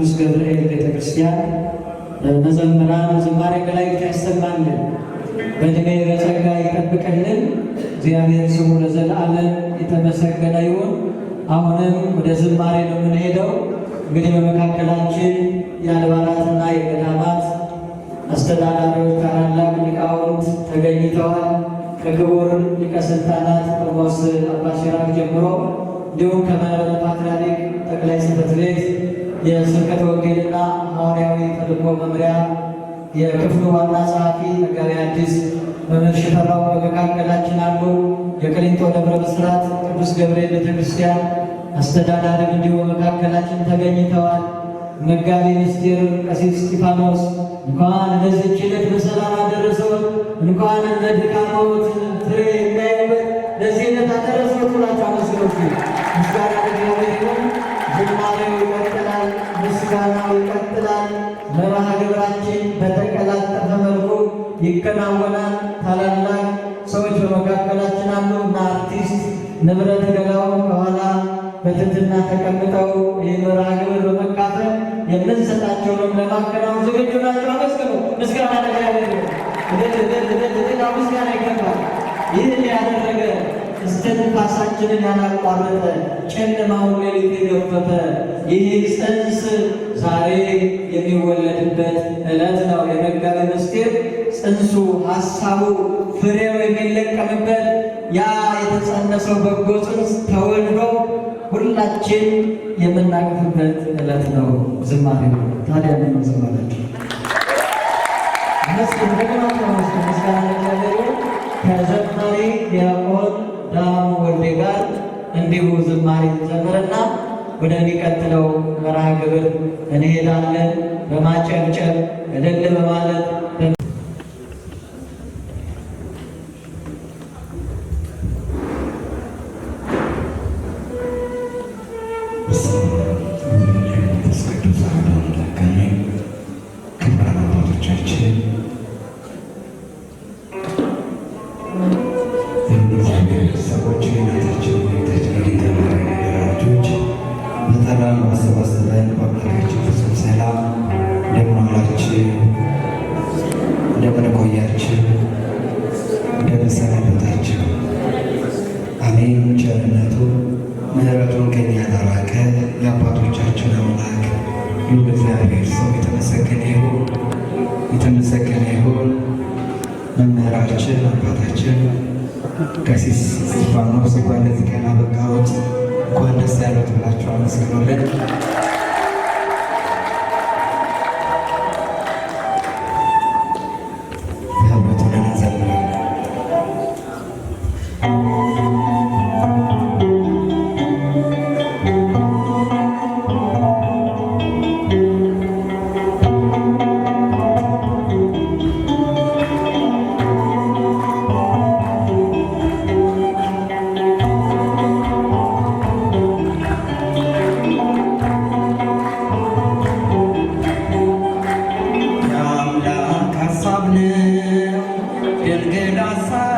ቅዱስ ገብርኤል ቤተክርስቲያን መዘምራን ዝማሬ መላእክት ያሰማልን፣ በዕድሜ በጸጋ ይጠብቅልን። እግዚአብሔር ስሙ ለዘላለም የተመሰገነ ይሁን። አሁንም ወደ ዝማሬ ነው የምንሄደው። እንግዲህ በመካከላችን የአድባራትና የገዳማት አስተዳዳሪዎች ታላላቅ ሊቃውንት ተገኝተዋል። ከክቡር ሊቀ ሥልጣናት ቆሞስ አባ ሲራክ ጀምሮ እንዲሁም ከመንበረ ፓትርያርክ ጠቅላይ ጽሕፈት ቤት የስብከተ ወንጌልና ሐዋርያዊ ተልእኮ መምሪያ የክፍሉ ዋና ጸሐፊ መጋቤ ሐዲስ መምህር ሽፈራው በመካከላችን አሉ። የቅሊንጦ ደብረ ብስራት ቅዱስ ገብርኤል ቤተክርስቲያን አስተዳዳሪም እንዲሁ በመካከላችን ተገኝተዋል። መጋቤ ምስጢር ቀሲስ እስጢፋኖስ እንኳን ለዚህች ዕለት በሰላም አደረሰዎት፣ እንኳን ለድካሞት ፍሬ እንዳይበት ለዚህ ዕለት አደረሰዎት ብላችሁ አመስግኑት። ምስጋና ለእግዚአብሔር ይሁን። ዝማሬው ይቀጥላል፣ ምስጋናው ይቀጥላል። መርሃ ግብራችን በተቀላጠፈ መልኩ ይከናወናል። ታላላቅ ሰዎች በመካከላችን አሉ እና አርቲስት ንብረት ገላው ከኋላ በትህትና ተቀምጠው ይህ መርሃ ግብር በመካፈል የምንሰጣቸውንም ለማከናወን ዝግጁ ናቸው። አመስግኑ። ምስጋና ለእግዚአብሔር ይሁን። ምስጋና ይገባል። ይህን ያደረገ እስትንፋሳችንን ያላቋረጠ ጨለማውን ሌሊት የገፈፈ ይህ ጽንስ ዛሬ የሚወለድበት ዕለት ነው። የመጋቤ ምስጢር ጽንሱ፣ ሐሳቡ፣ ፍሬው የሚለቀምበት ያ የተጸነሰው በጎ ጽንስ ተወልዶ ሁላችን የምናቅፍበት ዕለት ነው። ዝማሬ ነው። ታዲያ ምን ዝማሬያቸው መስገን ደግማቸው መስገን ምስጋና ለእግዚአብሔር ይሁን። ከዘማሪ ዲያቆን ዳሙ ወልዴ ጋር እንዲሁ ዝማሬ ዘምርና ወደሚቀጥለው መርሃ ግብር እንሄዳለን። በማጨብጨብ እልል በማለት ቸርነቱ ምሕረቱን ከኛ ያላራቀ የአባቶቻችን አምላክ ልዑል እግዚአብሔር ስሙ የተመሰገነ ይሁን፣ የተመሰገነ ይሁን። መምህራችን አባታችን ቀሲስ እስጢፋኖስ እንኳን ለዚህ ቀን አበቃዎት፣ እንኳን ደስ ያሎት ብላችሁ አመስግኑልን። ድንግል ሐሳብ